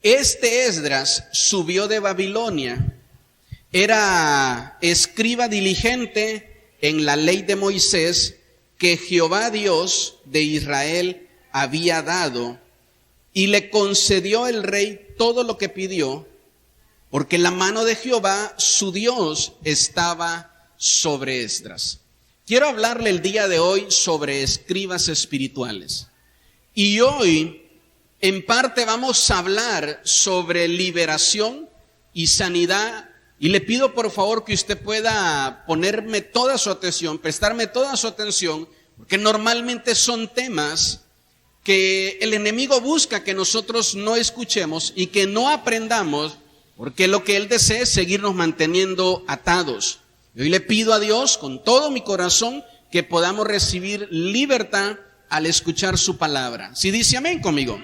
Este Esdras subió de Babilonia, era escriba diligente en la ley de Moisés que Jehová Dios de Israel había dado, y le concedió el rey todo lo que pidió, porque la mano de Jehová su Dios estaba sobre Esdras. Quiero hablarle el día de hoy sobre escribas espirituales. Y hoy, en parte, vamos a hablar sobre liberación y sanidad. Y le pido por favor que usted pueda ponerme toda su atención, prestarme toda su atención, porque normalmente son temas que el enemigo busca que nosotros no escuchemos y que no aprendamos, porque lo que él desea es seguirnos manteniendo atados. Y hoy le pido a Dios con todo mi corazón que podamos recibir libertad al escuchar su palabra. Si dice amén conmigo.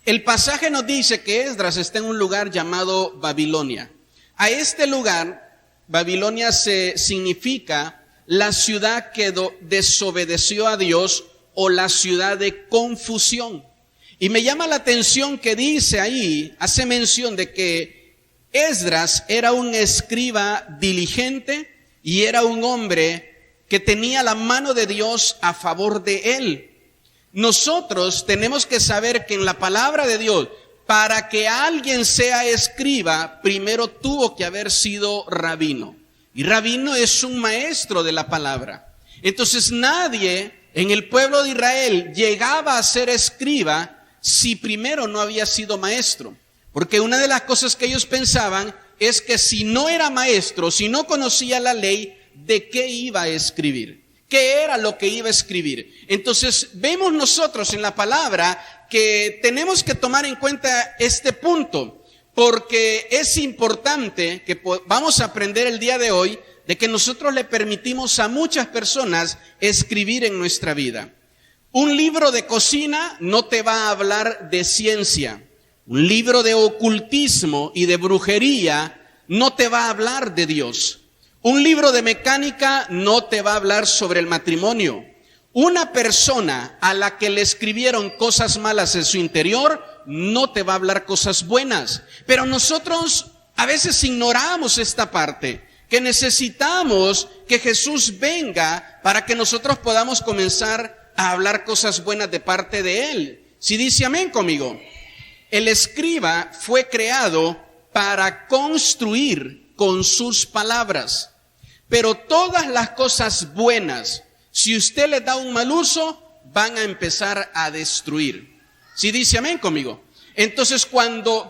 El pasaje nos dice que Esdras está en un lugar llamado Babilonia. A este lugar, Babilonia significa la ciudad que desobedeció a Dios o la ciudad de confusión. Y me llama la atención que dice ahí, hace mención de que Esdras era un escriba diligente y era un hombre que tenía la mano de Dios a favor de él. Nosotros tenemos que saber que en la palabra de Dios, para que alguien sea escriba, primero tuvo que haber sido rabino. Y rabino es un maestro de la palabra. Entonces nadie en el pueblo de Israel llegaba a ser escriba si primero no había sido maestro. Porque una de las cosas que ellos pensaban es que si no era maestro, si no conocía la ley, ¿de qué iba a escribir? ¿Qué era lo que iba a escribir? Entonces vemos nosotros en la palabra que tenemos que tomar en cuenta este punto, porque es importante que vamos a aprender el día de hoy de que nosotros le permitimos a muchas personas escribir en nuestra vida. Un libro de cocina no te va a hablar de ciencia. Un libro de ocultismo y de brujería no te va a hablar de Dios. Un libro de mecánica no te va a hablar sobre el matrimonio. Una persona a la que le escribieron cosas malas en su interior no te va a hablar cosas buenas. Pero nosotros a veces ignoramos esta parte, que necesitamos que Jesús venga para que nosotros podamos comenzar a hablar cosas buenas de parte de Él. Si dice amén conmigo. El escriba fue creado para construir con sus palabras. Pero todas las cosas buenas, si usted les da un mal uso, van a empezar a destruir. Si dice amén conmigo. Entonces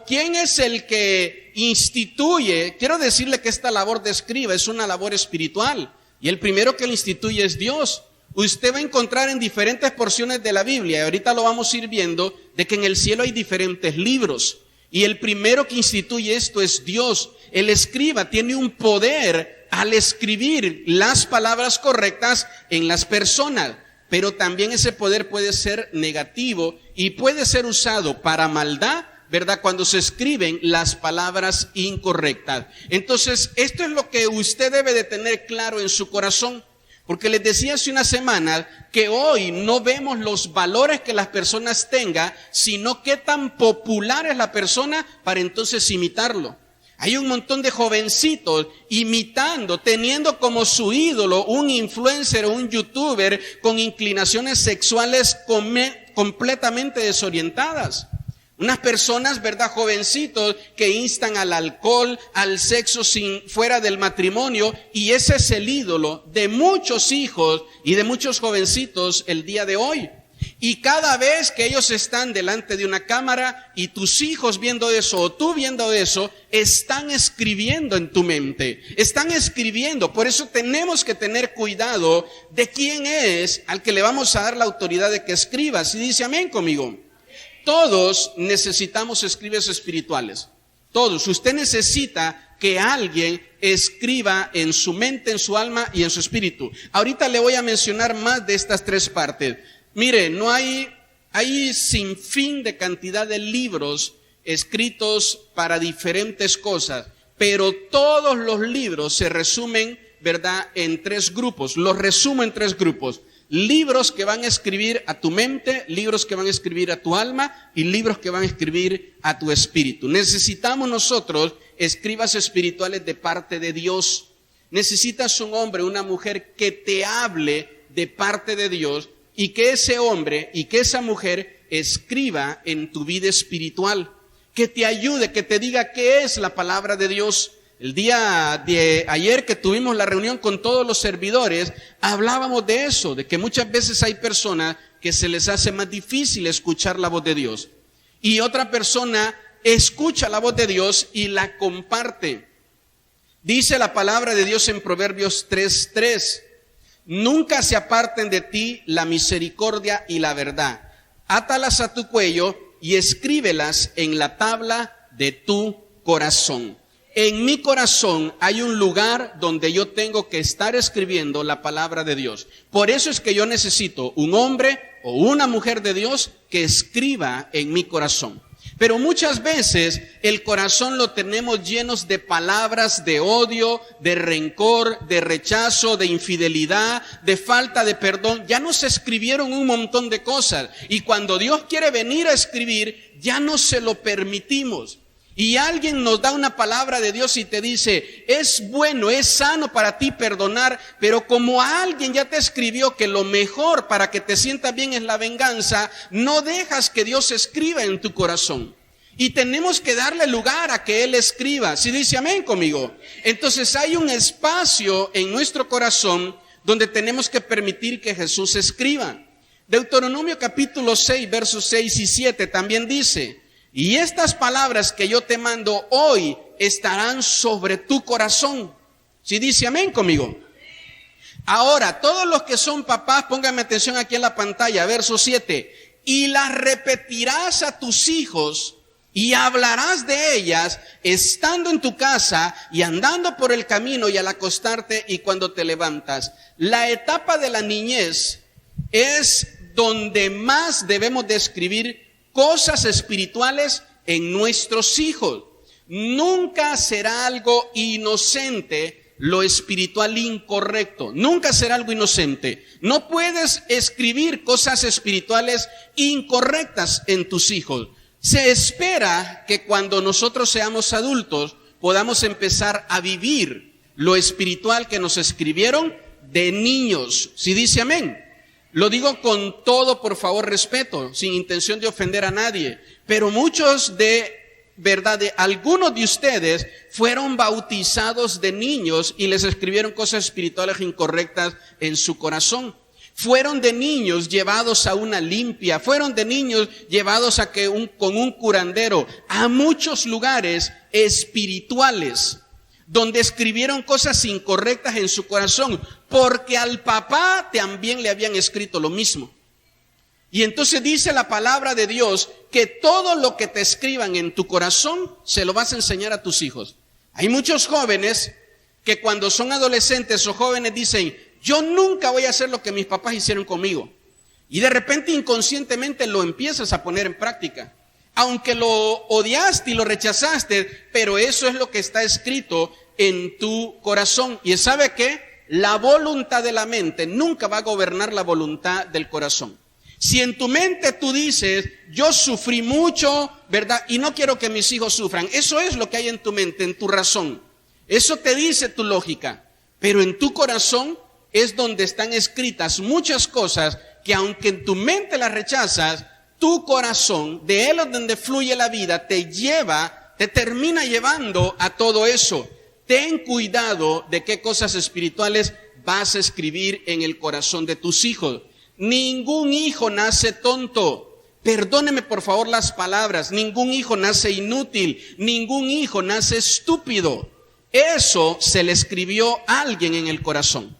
¿quién es el que instituye? Quiero decirle que esta labor de escriba es una labor espiritual. Y el primero que la instituye es Dios. Usted va a encontrar en diferentes porciones de la Biblia, y ahorita lo vamos a ir viendo, de que en el cielo hay diferentes libros. Y el primero que instituye esto es Dios. El escriba tiene un poder al escribir las palabras correctas en las personas. Pero también ese poder puede ser negativo y puede ser usado para maldad, ¿verdad? Cuando se escriben las palabras incorrectas. Entonces, esto es lo que usted debe de tener claro en su corazón. Porque les decía hace una semana que hoy no vemos los valores que las personas tengan, sino qué tan popular es la persona para entonces imitarlo. Hay un montón de jovencitos imitando, teniendo como su ídolo un influencer o un youtuber con inclinaciones sexuales completamente desorientadas. Unas personas, ¿verdad? Jovencitos que instan al alcohol, al sexo fuera del matrimonio, y ese es el ídolo de muchos hijos y de muchos jovencitos el día de hoy. Y cada vez que ellos están delante de una cámara y tus hijos viendo eso o tú viendo eso, están escribiendo en tu mente, están escribiendo. Por eso tenemos que tener cuidado de quién es al que le vamos a dar la autoridad de que escriba. Si dice amén conmigo. Todos necesitamos escribas espirituales. Todos. Usted necesita que alguien escriba en su mente, en su alma y en su espíritu. Ahorita le voy a mencionar más de estas tres partes. Mire, hay sin fin de cantidad de libros escritos para diferentes cosas, pero todos los libros se resumen, ¿verdad?, en tres grupos. Los resumo en tres grupos. Libros que van a escribir a tu mente, libros que van a escribir a tu alma y libros que van a escribir a tu espíritu. Necesitamos nosotros escribas espirituales de parte de Dios. Necesitas un hombre, una mujer que te hable de parte de Dios y que ese hombre y que esa mujer escriba en tu vida espiritual, que te ayude, que te diga qué es la palabra de Dios. El día de ayer que tuvimos la reunión con todos los servidores, hablábamos de eso, de que muchas veces hay personas que se les hace más difícil escuchar la voz de Dios. Y otra persona escucha la voz de Dios y la comparte. Dice la palabra de Dios en Proverbios 3:3, nunca se aparten de ti la misericordia y la verdad. Átalas a tu cuello y escríbelas en la tabla de tu corazón. En mi corazón hay un lugar donde yo tengo que estar escribiendo la palabra de Dios. Por eso es que yo necesito un hombre o una mujer de Dios que escriba en mi corazón. Pero muchas veces el corazón lo tenemos llenos de palabras de odio, de rencor, de rechazo, de infidelidad, de falta de perdón. Ya nos escribieron un montón de cosas y cuando Dios quiere venir a escribir, ya no se lo permitimos. Y alguien nos da una palabra de Dios y te dice, es bueno, es sano para ti perdonar, pero como alguien ya te escribió que lo mejor para que te sientas bien es la venganza, no dejas que Dios escriba en tu corazón. Y tenemos que darle lugar a que Él escriba. Si dice amén conmigo. Entonces hay un espacio en nuestro corazón donde tenemos que permitir que Jesús escriba. Deuteronomio capítulo 6, versos 6 y 7 también dice, y estas palabras que yo te mando hoy estarán sobre tu corazón. Si dice amén conmigo. Ahora, todos los que son papás, pónganme atención aquí en la pantalla, verso 7. Y las repetirás a tus hijos y hablarás de ellas estando en tu casa y andando por el camino y al acostarte y cuando te levantas. La etapa de la niñez es donde más debemos de escribir cosas espirituales en nuestros hijos. Nunca será algo inocente lo espiritual incorrecto. Nunca será algo inocente. No puedes escribir cosas espirituales incorrectas en tus hijos. Se espera que cuando nosotros seamos adultos podamos empezar a vivir lo espiritual que nos escribieron de niños. Si dice amén. Lo digo con todo, por favor, respeto, sin intención de ofender a nadie. Pero muchos algunos de ustedes fueron bautizados de niños y les escribieron cosas espirituales incorrectas en su corazón. Fueron de niños llevados a una limpia, fueron de niños llevados con un curandero a muchos lugares espirituales, donde escribieron cosas incorrectas en su corazón, porque al papá también le habían escrito lo mismo. Y entonces dice la palabra de Dios que todo lo que te escriban en tu corazón se lo vas a enseñar a tus hijos. Hay muchos jóvenes que cuando son adolescentes o jóvenes dicen, yo nunca voy a hacer lo que mis papás hicieron conmigo. Y de repente inconscientemente lo empiezas a poner en práctica. Aunque lo odiaste y lo rechazaste, pero eso es lo que está escrito en tu corazón. ¿Y sabe qué? La voluntad de la mente nunca va a gobernar la voluntad del corazón. Si en tu mente tú dices, yo sufrí mucho, ¿verdad? Y no quiero que mis hijos sufran. Eso es lo que hay en tu mente, en tu razón. Eso te dice tu lógica. Pero en tu corazón es donde están escritas muchas cosas que aunque en tu mente las rechazas, tu corazón, de él es donde fluye la vida, te termina llevando a todo eso. Ten cuidado de qué cosas espirituales vas a escribir en el corazón de tus hijos. Ningún hijo nace tonto. Perdóneme por favor las palabras. Ningún hijo nace inútil. Ningún hijo nace estúpido. Eso se le escribió a alguien en el corazón.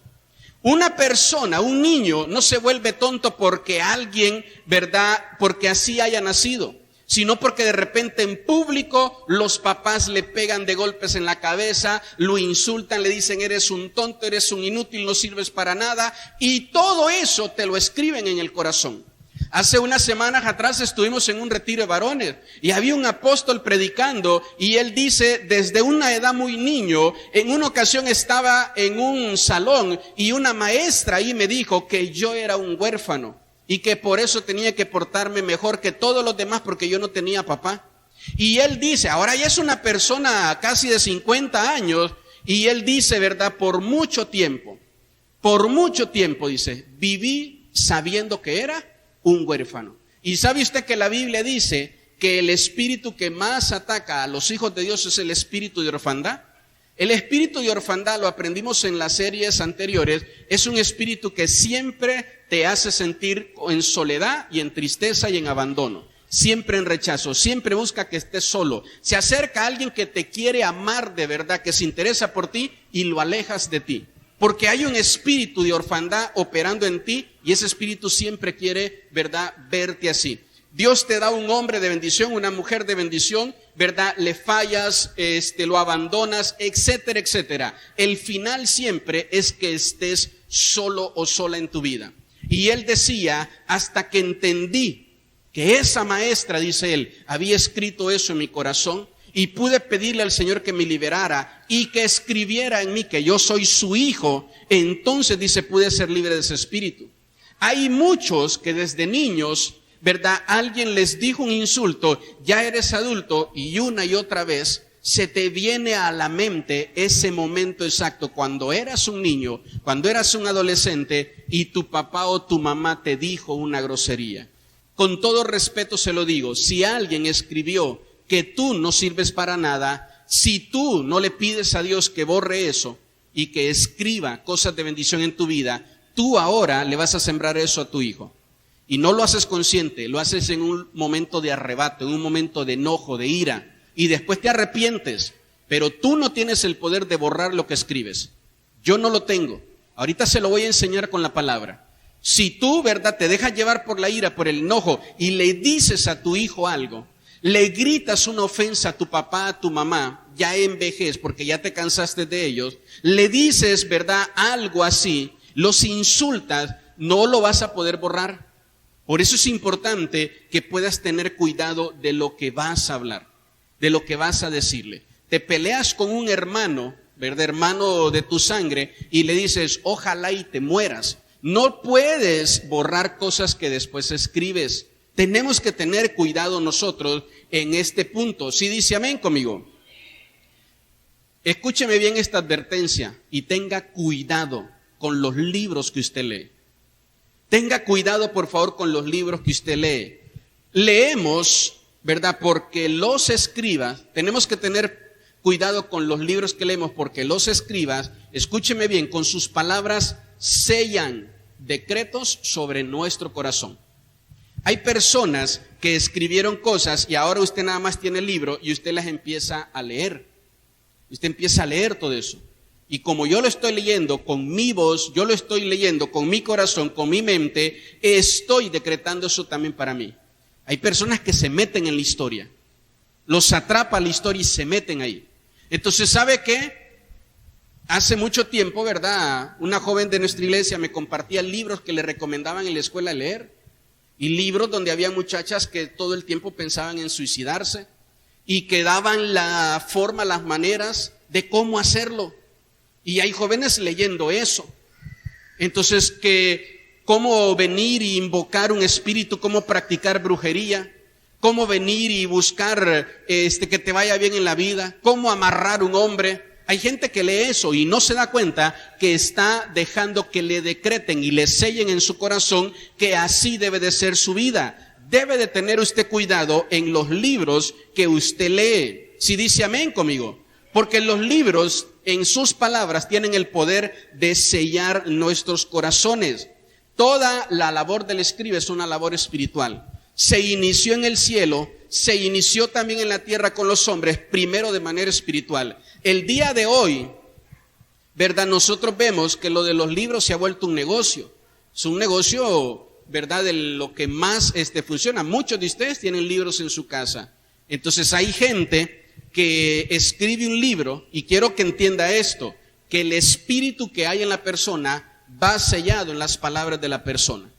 Una persona, un niño, no se vuelve tonto porque alguien, ¿verdad? Porque así haya nacido, sino porque de repente en público los papás le pegan de golpes en la cabeza, lo insultan, le dicen eres un tonto, eres un inútil, no sirves para nada, y todo eso te lo escriben en el corazón. Hace unas semanas atrás estuvimos en un retiro de varones y había un apóstol predicando y él dice, desde una edad muy niño, en una ocasión estaba en un salón y una maestra ahí me dijo que yo era un huérfano y que por eso tenía que portarme mejor que todos los demás porque yo no tenía papá. Y él dice, ahora ya es una persona casi de 50 años y él dice, ¿verdad? Por mucho tiempo, dice, viví sabiendo que era un huérfano. Y sabe usted que la Biblia dice que el espíritu que más ataca a los hijos de Dios es el espíritu de orfandad. El espíritu de orfandad, lo aprendimos en las series anteriores, es un espíritu que siempre te hace sentir en soledad y en tristeza y en abandono, siempre en rechazo, siempre busca que estés solo. Se acerca a alguien que te quiere amar de verdad, que se interesa por ti y lo alejas de ti. Porque hay un espíritu de orfandad operando en ti y ese espíritu siempre quiere, ¿verdad?, verte así. Dios te da un hombre de bendición, una mujer de bendición, ¿verdad? Le fallas, lo abandonas, etcétera, etcétera. El final siempre es que estés solo o sola en tu vida. Y él decía, hasta que entendí que esa maestra, dice él, había escrito eso en mi corazón, y pude pedirle al Señor que me liberara y que escribiera en mí que yo soy su hijo, entonces dice, pude ser libre de ese espíritu. Hay muchos que desde niños, ¿verdad? Alguien les dijo un insulto, ya eres adulto, y una y otra vez se te viene a la mente ese momento exacto cuando eras un niño, cuando eras un adolescente y tu papá o tu mamá te dijo una grosería. Con todo respeto se lo digo, si alguien escribió que tú no sirves para nada, si tú no le pides a Dios que borre eso y que escriba cosas de bendición en tu vida, tú ahora le vas a sembrar eso a tu hijo. Y no lo haces consciente, lo haces en un momento de arrebato, en un momento de enojo, de ira, y después te arrepientes, pero tú no tienes el poder de borrar lo que escribes. Yo no lo tengo. Ahorita se lo voy a enseñar con la palabra. Si tú, ¿verdad?, te dejas llevar por la ira, por el enojo, y le dices a tu hijo algo, le gritas una ofensa a tu papá, a tu mamá, ya en vejez, porque ya te cansaste de ellos, le dices, ¿verdad?, algo así, los insultas, no lo vas a poder borrar. Por eso es importante que puedas tener cuidado de lo que vas a hablar, de lo que vas a decirle. Te peleas con un hermano, ¿verdad?, hermano de tu sangre, y le dices, ojalá y te mueras. No puedes borrar cosas que después escribes. Tenemos que tener cuidado nosotros en este punto. ¿Sí dice amén conmigo? Escúcheme bien esta advertencia y tenga cuidado con los libros que usted lee. Tenga cuidado, por favor, con los libros que usted lee. Leemos, ¿verdad?, porque los escribas, tenemos que tener cuidado con los libros que leemos, porque los escribas, escúcheme bien, con sus palabras sellan decretos sobre nuestro corazón. Hay personas que escribieron cosas y ahora usted nada más tiene el libro y usted las empieza a leer. Usted empieza a leer todo eso. Y como yo lo estoy leyendo con mi voz, yo lo estoy leyendo con mi corazón, con mi mente, estoy decretando eso también para mí. Hay personas que se meten en la historia. Los atrapa la historia y se meten ahí. Entonces, ¿sabe qué? Hace mucho tiempo, ¿verdad?, una joven de nuestra iglesia me compartía libros que le recomendaban en la escuela leer. Y libros donde había muchachas que todo el tiempo pensaban en suicidarse y que daban la forma, las maneras de cómo hacerlo. Y hay jóvenes leyendo eso. Entonces, que cómo venir y invocar un espíritu, cómo practicar brujería, cómo venir y buscar que te vaya bien en la vida, cómo amarrar un hombre. Hay gente que lee eso y no se da cuenta que está dejando que le decreten y le sellen en su corazón que así debe de ser su vida. Debe de tener usted cuidado en los libros que usted lee. Si dice amén conmigo. Porque los libros, en sus palabras, tienen el poder de sellar nuestros corazones. Toda la labor del escriba es una labor espiritual. Se inició en el cielo, se inició también en la tierra con los hombres, primero de manera espiritual. El día de hoy, ¿verdad?, nosotros vemos que lo de los libros se ha vuelto un negocio. Es un negocio, ¿verdad?, de lo que más funciona. Muchos de ustedes tienen libros en su casa. Entonces hay gente que escribe un libro, y quiero que entienda esto, que el espíritu que hay en la persona va sellado en las palabras de la persona.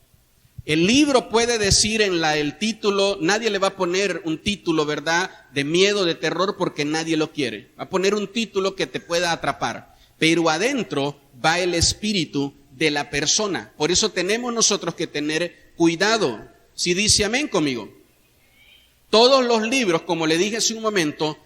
El libro puede decir el título, nadie le va a poner un título, ¿verdad?, de miedo, de terror, porque nadie lo quiere. Va a poner un título que te pueda atrapar. Pero adentro va el espíritu de la persona. Por eso tenemos nosotros que tener cuidado. Si dice amén conmigo. Todos los libros, como le dije hace un momento,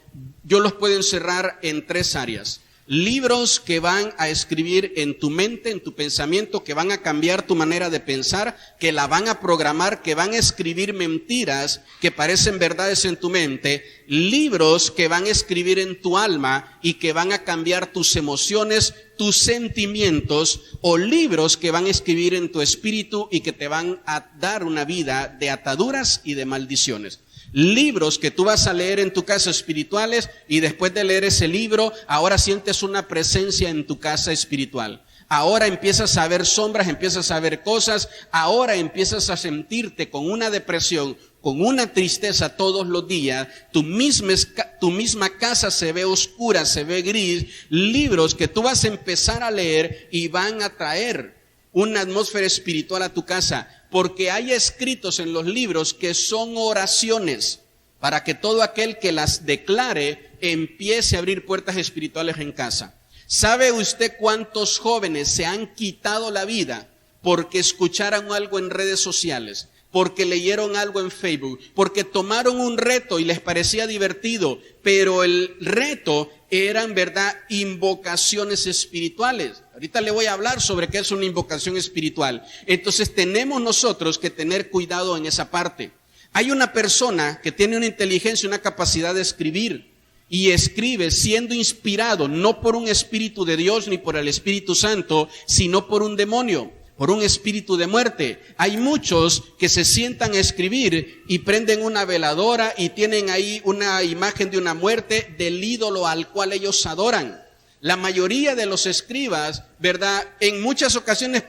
yo los puedo encerrar en 3 áreas. Libros que van a escribir en tu mente, en tu pensamiento, que van a cambiar tu manera de pensar, que la van a programar, que van a escribir mentiras que parecen verdades en tu mente. Libros que van a escribir en tu alma y que van a cambiar tus emociones, tus sentimientos, o libros que van a escribir en tu espíritu y que te van a dar una vida de ataduras y de maldiciones. Libros que tú vas a leer en tu casa espirituales y después de leer ese libro, ahora sientes una presencia en tu casa espiritual. Ahora empiezas a ver sombras, empiezas a ver cosas, ahora empiezas a sentirte con una depresión, con una tristeza todos los días, tu misma casa se ve oscura, se ve gris. Libros que tú vas a empezar a leer y van a traer una atmósfera espiritual a tu casa, porque hay escritos en los libros que son oraciones para que todo aquel que las declare empiece a abrir puertas espirituales en casa. ¿Sabe usted cuántos jóvenes se han quitado la vida porque escucharon algo en redes sociales, porque leyeron algo en Facebook, porque tomaron un reto y les parecía divertido, pero el reto eran, ¿verdad?, invocaciones espirituales? Ahorita le voy a hablar sobre qué es una invocación espiritual. Entonces tenemos nosotros que tener cuidado en esa parte. Hay una persona que tiene una inteligencia, una capacidad de escribir, y escribe siendo inspirado no por un espíritu de Dios ni por el Espíritu Santo, sino por un demonio, por un espíritu de muerte. Hay muchos que se sientan a escribir y prenden una veladora y tienen ahí una imagen de una muerte del ídolo al cual ellos adoran. La mayoría de los escribas, ¿verdad?, en muchas ocasiones,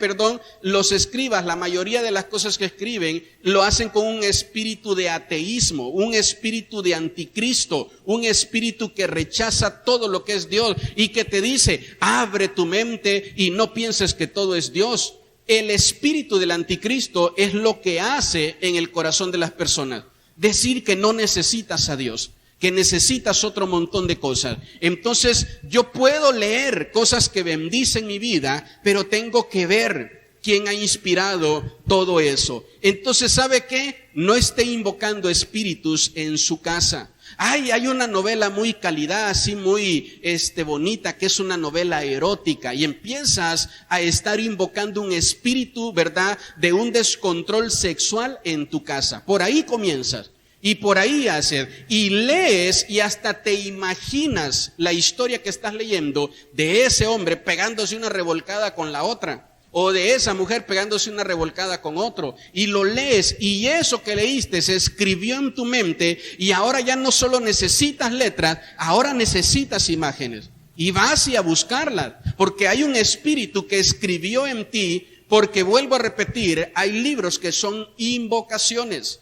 los escribas, la mayoría de las cosas que escriben, lo hacen con un espíritu de ateísmo, un espíritu de anticristo, un espíritu que rechaza todo lo que es Dios y que te dice, abre tu mente y no pienses que todo es Dios. El espíritu del anticristo es lo que hace en el corazón de las personas. Decir que no necesitas a Dios, que necesitas otro montón de cosas. Entonces yo puedo leer cosas que bendicen mi vida, pero tengo que ver quién ha inspirado todo eso. Entonces, ¿sabe qué? No esté invocando espíritus en su casa. Hay una novela muy calidad, así muy bonita, que es una novela erótica, y empiezas a estar invocando un espíritu, ¿verdad?, de un descontrol sexual en tu casa. Por ahí comienzas. Y por ahí haces, y lees y hasta te imaginas la historia que estás leyendo de ese hombre pegándose una revolcada con la otra, o de esa mujer pegándose una revolcada con otro, y lo lees, y eso que leíste se escribió en tu mente, y ahora ya no solo necesitas letras, ahora necesitas imágenes, y vas a buscarlas, porque hay un espíritu que escribió en ti, porque vuelvo a repetir, hay libros que son invocaciones.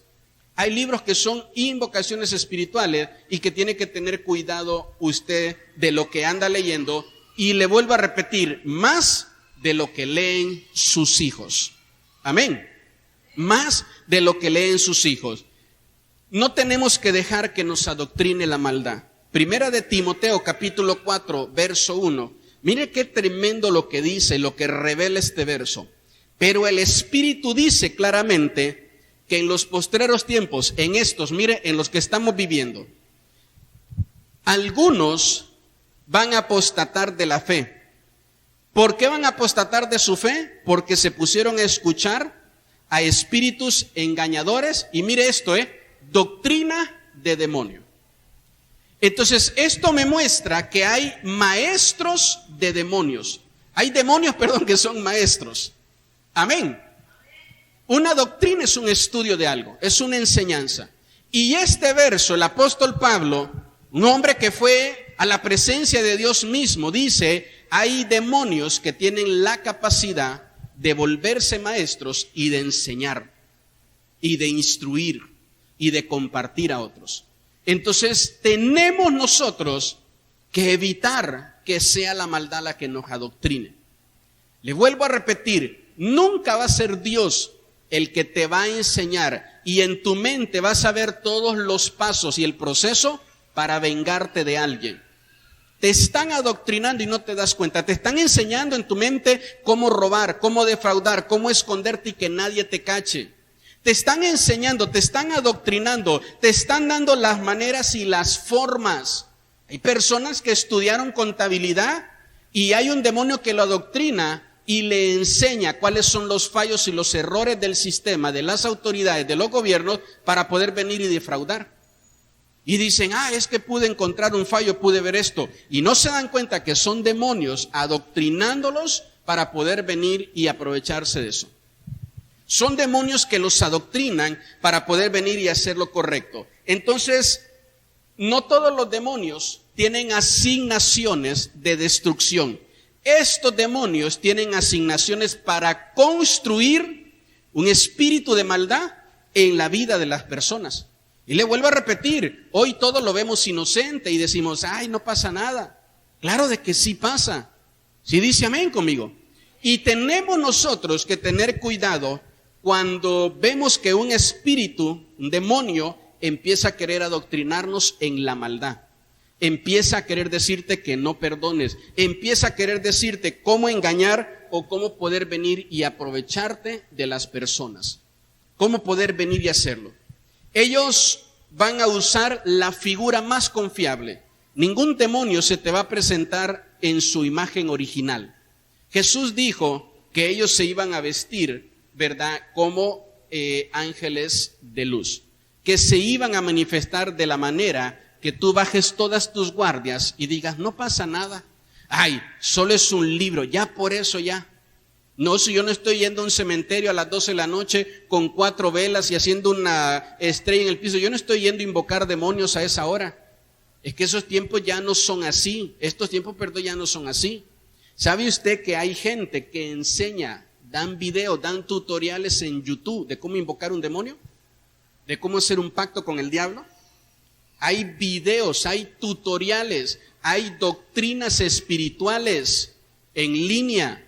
Hay libros que son invocaciones espirituales y que tiene que tener cuidado usted de lo que anda leyendo. Y le vuelvo a repetir, más de lo que leen sus hijos. Amén. Más de lo que leen sus hijos. No tenemos que dejar que nos adoctrine la maldad. Primera de Timoteo, capítulo 4, verso 1. Mire qué tremendo lo que dice, lo que revela este verso. Pero el Espíritu dice claramente que en los postreros tiempos, en estos, mire, en los que estamos viviendo, algunos van a apostatar de la fe. ¿Por qué van a apostatar de su fe? Porque se pusieron a escuchar a espíritus engañadores, y mire esto, doctrina de demonio. Entonces, esto me muestra que hay maestros de demonios. Hay demonios, que son maestros. Amén. Una doctrina es un estudio de algo, es una enseñanza. Y este verso, el apóstol Pablo, un hombre que fue a la presencia de Dios mismo, dice, hay demonios que tienen la capacidad de volverse maestros y de enseñar, y de instruir, y de compartir a otros. Entonces, tenemos nosotros que evitar que sea la maldad la que nos adoctrine. Le vuelvo a repetir, nunca va a ser Dios el que te va a enseñar, y en tu mente vas a ver todos los pasos y el proceso para vengarte de alguien. Te están adoctrinando y no te das cuenta. Te están enseñando en tu mente cómo robar, cómo defraudar, cómo esconderte y que nadie te cache. Te están enseñando, te están adoctrinando, te están dando las maneras y las formas. Hay personas que estudiaron contabilidad y hay un demonio que lo adoctrina y le enseña cuáles son los fallos y los errores del sistema, de las autoridades, de los gobiernos, para poder venir y defraudar. Y dicen, es que pude encontrar un fallo, pude ver esto. Y no se dan cuenta que son demonios adoctrinándolos para poder venir y aprovecharse de eso. Son demonios que los adoctrinan para poder venir y hacer lo correcto. Entonces, no todos los demonios tienen asignaciones de destrucción. Estos demonios tienen asignaciones para construir un espíritu de maldad en la vida de las personas. Y le vuelvo a repetir, hoy todo lo vemos inocente y decimos, no pasa nada. Claro de que sí pasa. Sí dice amén conmigo. Y tenemos nosotros que tener cuidado cuando vemos que un espíritu, un demonio, empieza a querer adoctrinarnos en la maldad. Empieza a querer decirte que no perdones. Empieza a querer decirte cómo engañar o cómo poder venir y aprovecharte de las personas. Cómo poder venir y hacerlo. Ellos van a usar la figura más confiable. Ningún demonio se te va a presentar en su imagen original. Jesús dijo que ellos se iban a vestir, ¿verdad?, como ángeles de luz. Que se iban a manifestar de la manera que tú bajes todas tus guardias y digas, no pasa nada. Solo es un libro, ya por eso ya. No, si yo no estoy yendo a un cementerio a las 12 de la noche con 4 velas y haciendo una estrella en el piso, yo no estoy yendo a invocar demonios a esa hora. Es que esos tiempos ya no son así, estos tiempos, ya no son así. ¿Sabe usted que hay gente que enseña, dan videos, dan tutoriales en YouTube de cómo invocar un demonio? ¿De cómo hacer un pacto con el diablo? Hay videos, hay tutoriales, hay doctrinas espirituales en línea,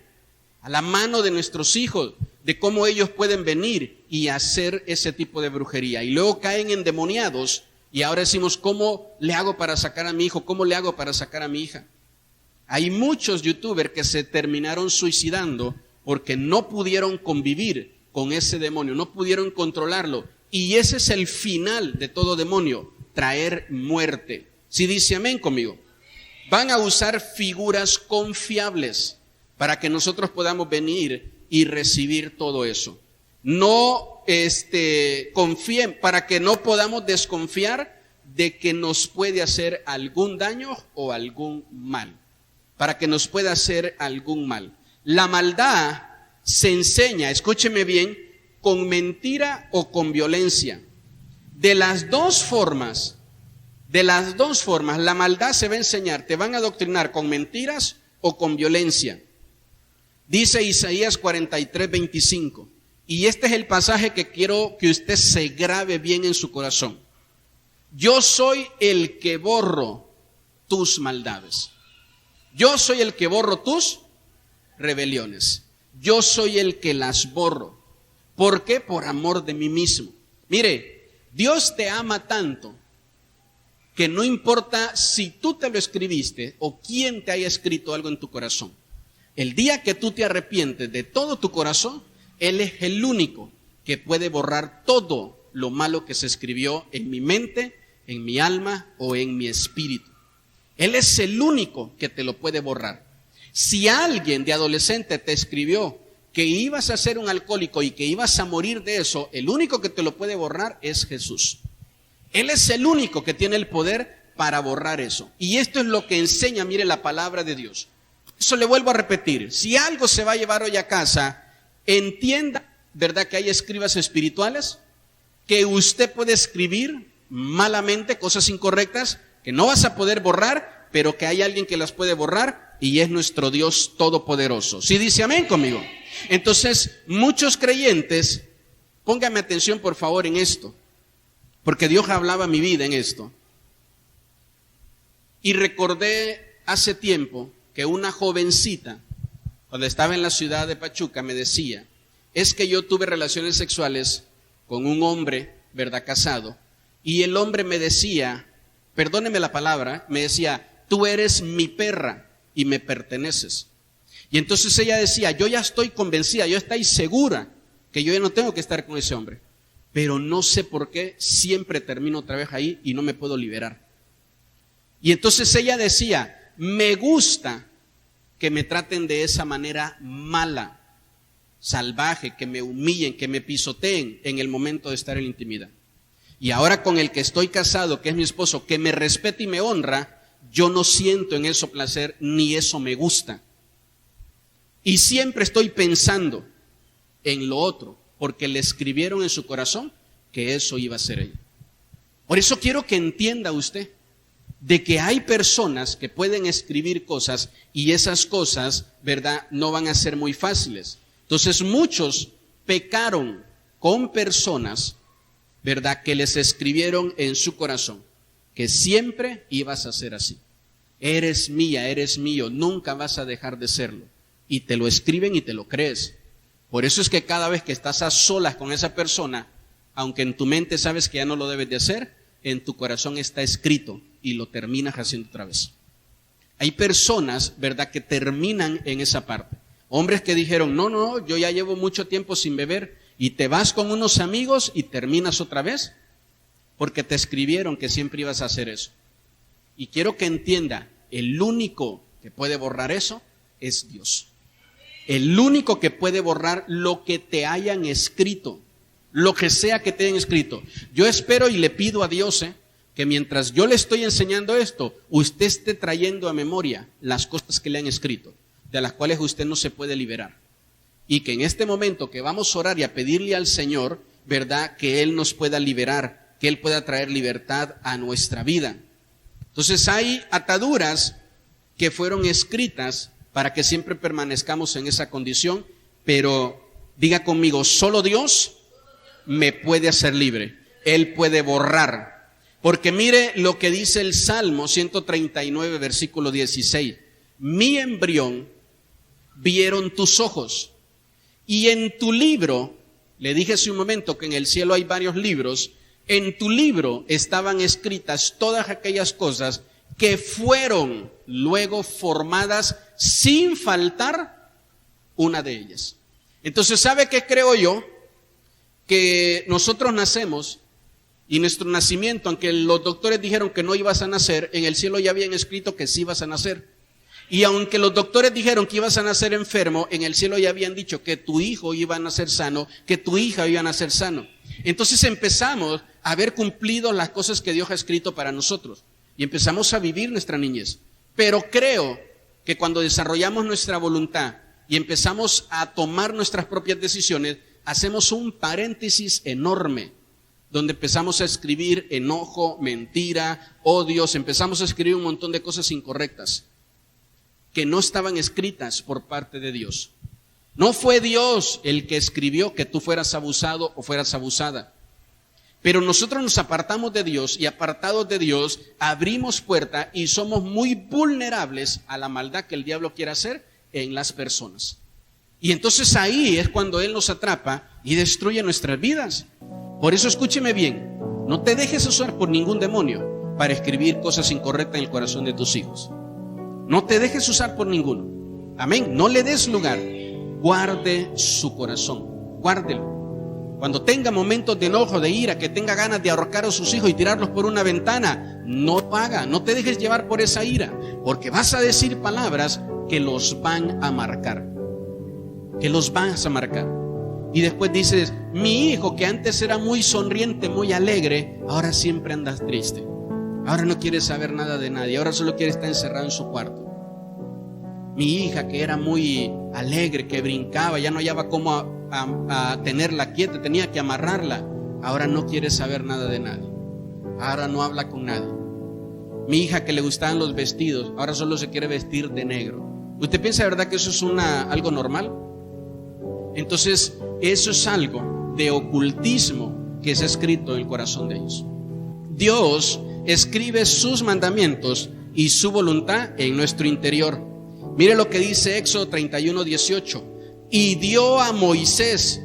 a la mano de nuestros hijos, de cómo ellos pueden venir y hacer ese tipo de brujería. Y luego caen endemoniados y ahora decimos, ¿cómo le hago para sacar a mi hijo? ¿Cómo le hago para sacar a mi hija? Hay muchos youtubers que se terminaron suicidando porque no pudieron convivir con ese demonio, no pudieron controlarlo. Y ese es el final de todo demonio, traer muerte. Si dice amén conmigo. Van a usar figuras confiables para que nosotros podamos venir y recibir todo eso. No confíen, para que no podamos desconfiar de que nos puede hacer algún daño o algún mal. Para que nos pueda hacer algún mal. La maldad se enseña, escúcheme bien, con mentira o con violencia. De las dos formas, la maldad se va a enseñar, te van a adoctrinar con mentiras o con violencia. Dice Isaías 43:25, y este es el pasaje que quiero que usted se grabe bien en su corazón. Yo soy el que borro tus maldades. Yo soy el que borro tus rebeliones. Yo soy el que las borro. ¿Por qué? Por amor de mí mismo. Mire, Dios te ama tanto que no importa si tú te lo escribiste o quién te haya escrito algo en tu corazón. El día que tú te arrepientes de todo tu corazón, Él es el único que puede borrar todo lo malo que se escribió en mi mente, en mi alma o en mi espíritu. Él es el único que te lo puede borrar. Si alguien de adolescente te escribió que ibas a ser un alcohólico y que ibas a morir de eso, el único que te lo puede borrar es Jesús. Él es el único que tiene el poder para borrar eso. Y esto es lo que enseña, mire, la palabra de Dios. Eso le vuelvo a repetir. Si algo se va a llevar hoy a casa, entienda, ¿verdad?, que hay escribas espirituales, que usted puede escribir malamente cosas incorrectas que no vas a poder borrar, pero que hay alguien que las puede borrar y es nuestro Dios todopoderoso. ¿Sí dice amén conmigo? Entonces, muchos creyentes, póngame atención por favor en esto, porque Dios hablaba mi vida en esto. Y recordé hace tiempo que una jovencita, cuando estaba en la ciudad de Pachuca, me decía, es que yo tuve relaciones sexuales con un hombre, ¿verdad?, casado, y el hombre me decía, perdóneme la palabra, me decía, tú eres mi perra y me perteneces. Y entonces ella decía, yo ya estoy convencida, yo estoy segura que yo ya no tengo que estar con ese hombre, pero no sé por qué siempre termino otra vez ahí y no me puedo liberar. Y entonces ella decía, me gusta que me traten de esa manera mala, salvaje, que me humillen, que me pisoteen en el momento de estar en la intimidad. Y ahora con el que estoy casado, que es mi esposo, que me respeta y me honra, yo no siento en eso placer ni eso me gusta. Y siempre estoy pensando en lo otro, porque le escribieron en su corazón que eso iba a ser ella. Por eso quiero que entienda usted de que hay personas que pueden escribir cosas y esas cosas, ¿verdad?, no van a ser muy fáciles. Entonces muchos pecaron con personas, ¿verdad?, que les escribieron en su corazón que siempre ibas a ser así. Eres mía, eres mío, nunca vas a dejar de serlo. Y te lo escriben y te lo crees. Por eso es que cada vez que estás a solas con esa persona, aunque en tu mente sabes que ya no lo debes de hacer, en tu corazón está escrito y lo terminas haciendo otra vez. Hay personas, ¿verdad?, que terminan en esa parte. Hombres que dijeron, no, yo ya llevo mucho tiempo sin beber, y te vas con unos amigos y terminas otra vez, porque te escribieron que siempre ibas a hacer eso. Y quiero que entienda, el único que puede borrar eso es Dios. El único que puede borrar lo que te hayan escrito, lo que sea que te hayan escrito. Yo espero y le pido a Dios que mientras yo le estoy enseñando esto, usted esté trayendo a memoria las cosas que le han escrito, de las cuales usted no se puede liberar. Y que en este momento que vamos a orar y a pedirle al Señor, ¿verdad?, que Él nos pueda liberar, que Él pueda traer libertad a nuestra vida. Entonces hay ataduras que fueron escritas para que siempre permanezcamos en esa condición, pero diga conmigo, solo Dios me puede hacer libre. Él puede borrar. Porque mire lo que dice el Salmo 139, versículo 16. Mi embrión vieron tus ojos, y en tu libro, le dije hace un momento que en el cielo hay varios libros, en tu libro estaban escritas todas aquellas cosas que fueron luego formadas sin faltar una de ellas. Entonces, ¿sabe qué creo yo? Que nosotros nacemos y nuestro nacimiento, aunque los doctores dijeron que no ibas a nacer, en el cielo ya habían escrito que sí ibas a nacer. Y aunque los doctores dijeron que ibas a nacer enfermo, en el cielo ya habían dicho que tu hijo iba a nacer sano, que tu hija iba a nacer sano. Entonces empezamos a ver cumplido las cosas que Dios ha escrito para nosotros. Y empezamos a vivir nuestra niñez. Pero creo que cuando desarrollamos nuestra voluntad y empezamos a tomar nuestras propias decisiones, hacemos un paréntesis enorme, donde empezamos a escribir enojo, mentira, odios, empezamos a escribir un montón de cosas incorrectas que no estaban escritas por parte de Dios. No fue Dios el que escribió que tú fueras abusado o fueras abusada. Pero nosotros nos apartamos de Dios y apartados de Dios abrimos puerta y somos muy vulnerables a la maldad que el diablo quiere hacer en las personas. Y entonces ahí es cuando Él nos atrapa y destruye nuestras vidas. Por eso escúcheme bien, no te dejes usar por ningún demonio para escribir cosas incorrectas en el corazón de tus hijos. No te dejes usar por ninguno. Amén. No le des lugar. Guarde su corazón. Guárdelo. Cuando tenga momentos de enojo, de ira, que tenga ganas de ahorcar a sus hijos y tirarlos por una ventana, no lo haga. No te dejes llevar por esa ira, porque vas a decir palabras que los van a marcar. Que los vas a marcar. Y después dices, mi hijo que antes era muy sonriente, muy alegre, ahora siempre andas triste. Ahora no quiere saber nada de nadie, ahora solo quiere estar encerrado en su cuarto. Mi hija que era muy alegre, que brincaba, ya no hallaba cómo a tenerla quieta, tenía que amarrarla. Ahora no quiere saber nada de nadie. Ahora no habla con nadie. Mi hija que le gustaban los vestidos, ahora solo se quiere vestir de negro. ¿Usted piensa de verdad que eso es algo normal? Entonces, eso es algo de ocultismo que es escrito en el corazón de ellos. Dios escribe sus mandamientos y su voluntad en nuestro interior. Mire lo que dice Éxodo 31:18. Y dio a Moisés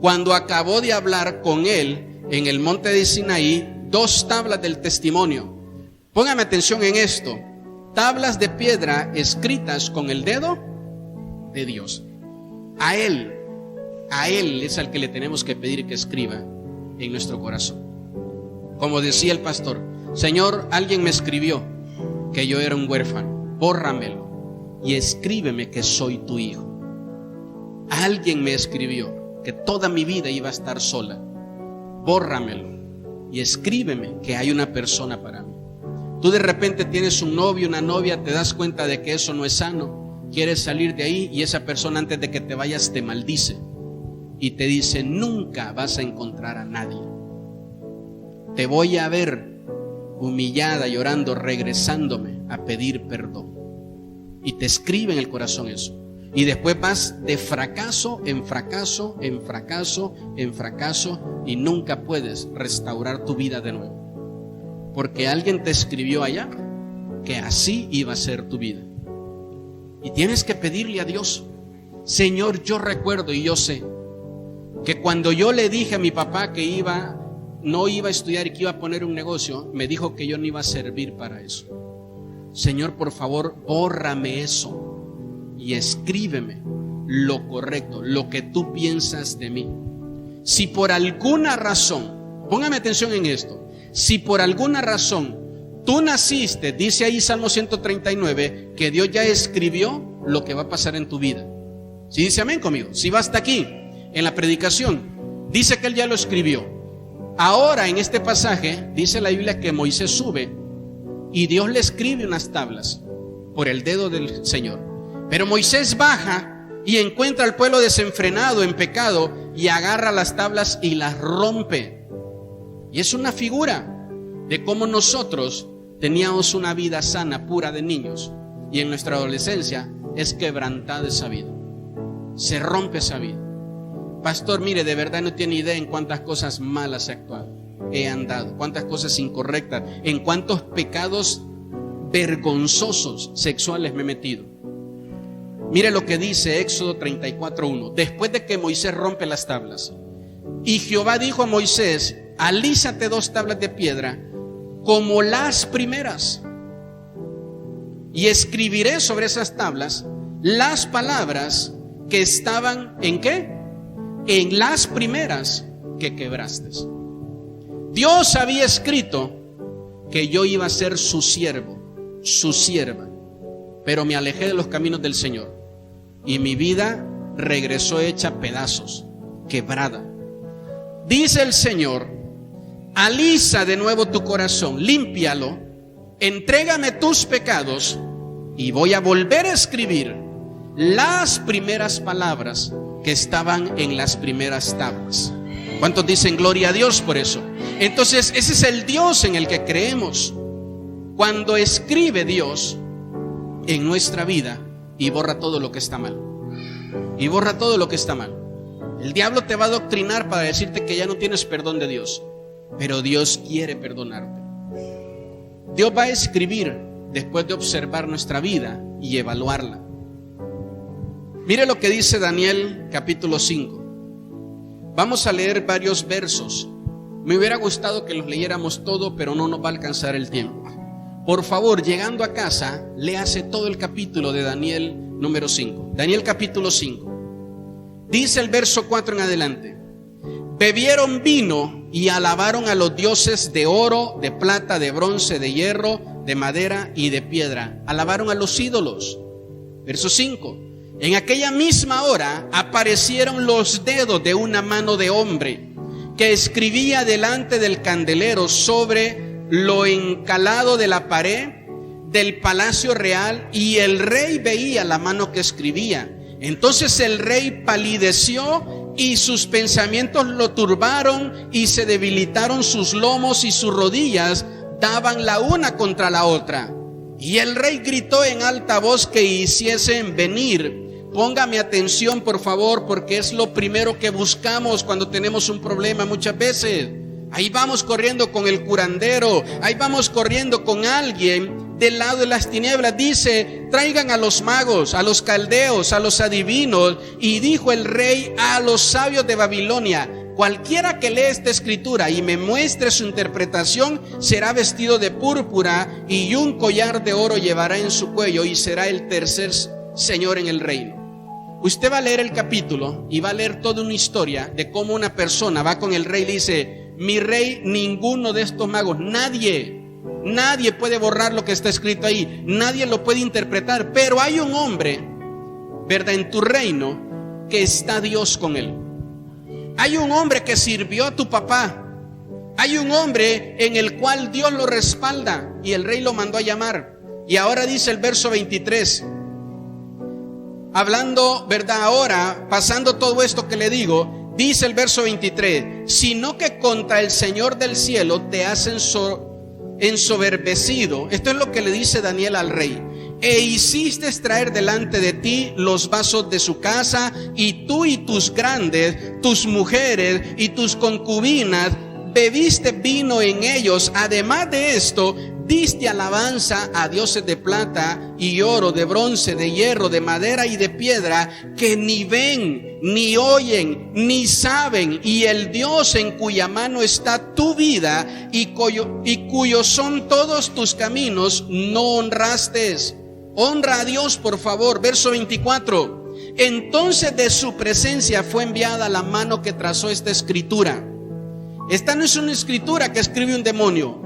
cuando acabó de hablar con él en el monte de Sinaí 2 tablas del testimonio. Póngame atención en esto. Tablas de piedra escritas con el dedo de Dios. A Él es al que le tenemos que pedir que escriba en nuestro corazón. Como decía el pastor: Señor, alguien me escribió que yo era un huérfano, bórramelo y escríbeme que soy tu hijo. Alguien me escribió que toda mi vida iba a estar sola, bórramelo y escríbeme que hay una persona para mí. Tú de repente tienes un novio, una novia, te das cuenta de que eso no es sano, quieres salir de ahí y esa persona antes de que te vayas te maldice y te dice: nunca vas a encontrar a nadie. Te voy a ver humillada, llorando, regresándome a pedir perdón. Y te escribe en el corazón eso. Y después vas de fracaso en fracaso, en fracaso, en fracaso, y nunca puedes restaurar tu vida de nuevo. Porque alguien te escribió allá que así iba a ser tu vida. Y tienes que pedirle a Dios: Señor, yo recuerdo y yo sé que cuando yo le dije a mi papá que no iba a estudiar y que iba a poner un negocio, me dijo que yo no iba a servir para eso. Señor, por favor, bórrame eso y escríbeme lo correcto, lo que tú piensas de mí. Si por alguna razón, póngame atención en esto, si por alguna razón tú naciste, dice ahí Salmo 139, que Dios ya escribió lo que va a pasar en tu vida. ¿Sí dice amén conmigo? Si va hasta aquí en la predicación, dice que Él ya lo escribió. Ahora en este pasaje dice la Biblia que Moisés sube y Dios le escribe unas tablas por el dedo del Señor. Pero Moisés baja y encuentra al pueblo desenfrenado en pecado y agarra las tablas y las rompe. Y es una figura de cómo nosotros teníamos una vida sana, pura de niños, y en nuestra adolescencia es quebrantada esa vida, se rompe esa vida. Pastor, mire, de verdad no tiene idea en cuántas cosas malas he andado, cuántas cosas incorrectas, en cuántos pecados vergonzosos sexuales me he metido. Mire lo que dice Éxodo 34:1. Después de que Moisés rompe las tablas, y Jehová dijo a Moisés: alízate 2 tablas de piedra como las primeras, y escribiré sobre esas tablas las palabras que estaban ¿en qué? En las primeras que quebraste. Dios había escrito que yo iba a ser su siervo, su sierva, pero me alejé de los caminos del Señor y mi vida regresó hecha pedazos, quebrada. Dice el Señor: alisa de nuevo tu corazón, límpialo, entrégame tus pecados y voy a volver a escribir las primeras palabras que estaban en las primeras tablas. ¿Cuántos dicen gloria a Dios por eso? Entonces ese es el Dios en el que creemos. Cuando escribe Dios en nuestra vida y borra todo lo que está mal, y borra todo lo que está mal. El diablo te va a adoctrinar para decirte que ya no tienes perdón de Dios, pero Dios quiere perdonarte. Dios va a escribir después de observar nuestra vida y evaluarla. Mire lo que dice Daniel capítulo 5. Vamos a leer varios versos. Me hubiera gustado que los leyéramos todo, pero no nos va a alcanzar el tiempo. Por favor, llegando a casa, léase todo el capítulo de Daniel número 5. Daniel capítulo 5. Dice el verso 4 en adelante: bebieron vino y alabaron a los dioses de oro, de plata, de bronce, de hierro, de madera y de piedra. Alabaron a los ídolos. Verso 5. En aquella misma hora aparecieron los dedos de una mano de hombre que escribía delante del candelero sobre lo encalado de la pared del palacio real, y el rey veía la mano que escribía. Entonces el rey palideció y sus pensamientos lo turbaron y se debilitaron sus lomos y sus rodillas daban la una contra la otra. Y el rey gritó en alta voz que hiciesen venir. Póngame atención por favor, porque es lo primero que buscamos cuando tenemos un problema muchas veces. Ahí vamos corriendo con el curandero, ahí vamos corriendo con alguien del lado de las tinieblas. Dice: traigan a los magos, a los caldeos, a los adivinos. Y dijo el rey a los sabios de Babilonia: cualquiera que lea esta escritura y me muestre su interpretación será vestido de púrpura y un collar de oro llevará en su cuello, y será el tercer señor en el reino. Usted va a leer el capítulo y va a leer toda una historia de cómo una persona va con el rey y le dice: mi rey, ninguno de estos magos, nadie puede borrar lo que está escrito ahí, nadie lo puede interpretar, pero hay un hombre, ¿verdad?, en tu reino, que está Dios con él. Hay un hombre que sirvió a tu papá. Hay un hombre en el cual Dios lo respalda. Y el rey lo mandó a llamar. Y ahora dice el verso 23, hablando, ¿verdad?, ahora, pasando todo esto que le digo, dice el verso 23: sino que contra el Señor del cielo te has ensoberbecido. Esto es lo que le dice Daniel al rey. E hiciste traer delante de ti los vasos de su casa, y tú y tus grandes, tus mujeres y tus concubinas bebiste vino en ellos. Además de esto, diste alabanza a dioses de plata y oro, de bronce, de hierro, de madera y de piedra, que ni ven, ni oyen, ni saben, y el Dios en cuya mano está tu vida y cuyos son todos tus caminos, no honraste. Honra a Dios, por favor. Verso 24: entonces de su presencia fue enviada la mano que trazó esta escritura. Esta no es una escritura que escribe un demonio.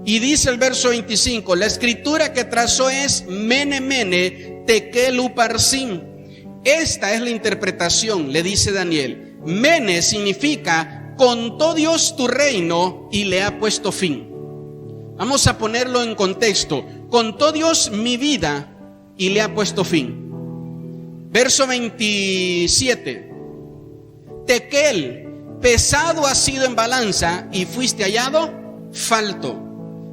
Y dice el verso 25: la escritura que trazó es Mene Mene Tekel Uparsin. Esta es la interpretación, le dice Daniel. Mene significa: contó Dios tu reino y le ha puesto fin. Vamos a ponerlo en contexto. Contó Dios mi vida y le ha puesto fin. Verso 27: Tekel, pesado has sido en balanza y fuiste hallado falto.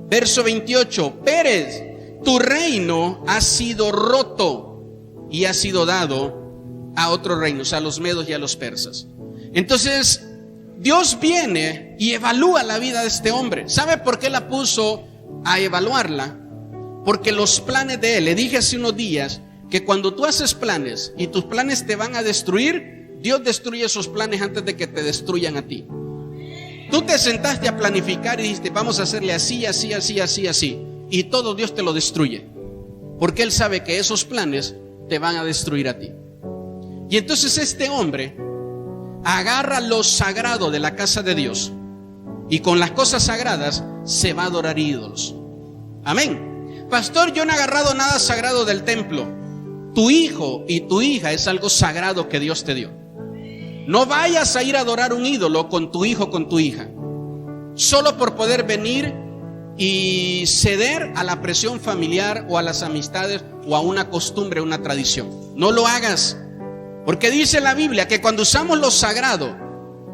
Verso 28: Pérez, tu reino ha sido roto y ha sido dado a otros reinos, a los medos y a los persas. Entonces Dios viene y evalúa la vida de este hombre. ¿Sabe por qué la puso a evaluarla? Porque los planes de él, le dije hace unos días que cuando tú haces planes y tus planes te van a destruir, Dios destruye esos planes antes de que te destruyan a ti. Tú te sentaste a planificar y dijiste: vamos a hacerle así, así, así, así, así, y todo Dios te lo destruye, porque Él sabe que esos planes te van a destruir a ti. Y entonces este hombre agarra lo sagrado de la casa de Dios, y con las cosas sagradas se va a adorar ídolos. Amén. Pastor, yo no he agarrado nada sagrado del templo. Tu hijo y tu hija es algo sagrado que Dios te dio. No vayas a ir a adorar un ídolo con tu hijo o con tu hija, solo por poder venir y ceder a la presión familiar o a las amistades o a una costumbre, una tradición. No lo hagas, porque dice la Biblia que cuando usamos lo sagrado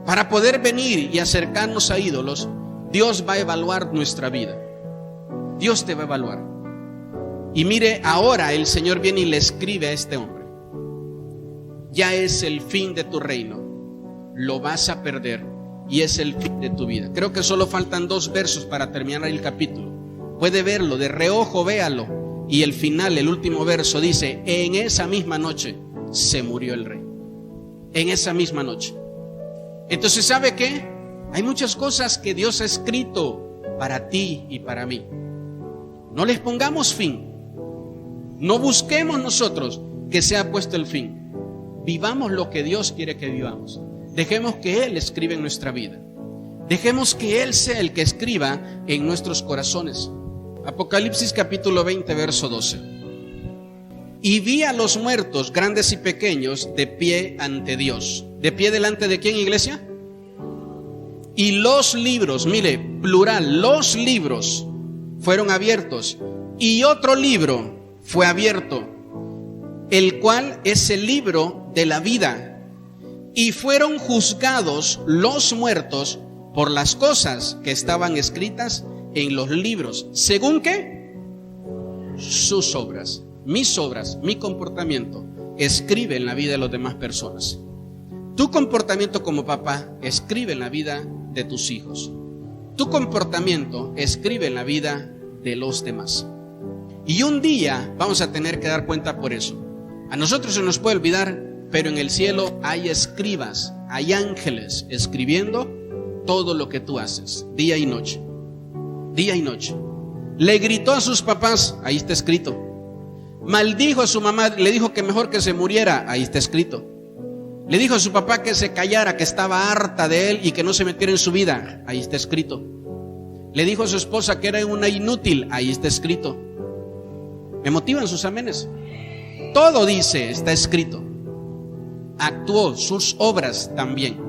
para poder venir y acercarnos a ídolos, Dios va a evaluar nuestra vida. Dios te va a evaluar. Y mire, ahora el Señor viene y le escribe a este hombre: ya es el fin de tu reino, lo vas a perder y es el fin de tu vida. Creo que solo faltan 2 versos para terminar el capítulo. Puede verlo, de reojo véalo. Y el final, el último verso dice: en esa misma noche se murió el rey. En esa misma noche. Entonces, ¿sabe qué? Hay muchas cosas que Dios ha escrito para ti y para mí. No les pongamos fin. No busquemos nosotros que sea puesto el fin. Vivamos lo que Dios quiere que vivamos. Dejemos que Él escriba en nuestra vida. Dejemos que Él sea el que escriba en nuestros corazones. Apocalipsis capítulo 20, verso 12. Y vi a los muertos, grandes y pequeños, de pie ante Dios. ¿De pie delante de quién, iglesia? Y los libros, mire, plural, los libros fueron abiertos. Y otro libro fue abierto, el cual es el libro de la vida. Y fueron juzgados los muertos por las cosas que estaban escritas en los libros. ¿Según qué? Sus obras, mi comportamiento escribe en la vida de las demás personas. Tu comportamiento como papá escribe en la vida de tus hijos. Tu comportamiento escribe en la vida de los demás. Y un día vamos a tener que dar cuenta por eso. A nosotros se nos puede olvidar, pero en el cielo hay escribas, hay ángeles escribiendo todo lo que tú haces, día y noche. Día y noche. Le gritó a sus papás, ahí está escrito. Maldijo a su mamá, le dijo que mejor que se muriera, ahí está escrito. Le dijo a su papá que se callara, que estaba harta de él y que no se metiera en su vida, ahí está escrito. Le dijo a su esposa que era una inútil, ahí está escrito. ¿Me motivan sus amenes? Todo dice, está escrito. Actuó, sus obras también,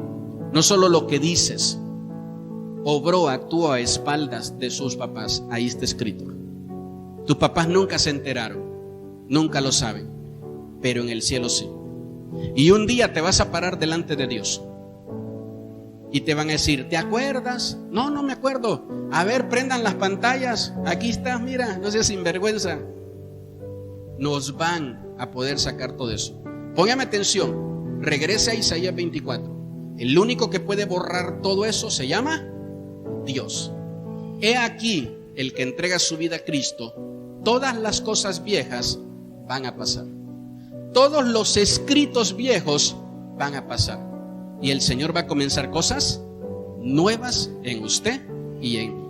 no solo lo que dices. Obró, actuó a espaldas de sus papás, ahí está escrito. Tus papás nunca se enteraron, nunca lo saben, pero en el cielo sí. Y un día te vas a parar delante de Dios y te van a decir, ¿te acuerdas? No, no me acuerdo. A ver, prendan las pantallas, aquí estás, mira, no seas sinvergüenza. Nos van a poder sacar todo eso. Póngame atención, regrese a Isaías 24. El único que puede borrar todo eso se llama Dios. He aquí el que entrega su vida a Cristo. Todas las cosas viejas van a pasar. Todos los escritos viejos van a pasar. Y el Señor va a comenzar cosas nuevas en usted y en mí.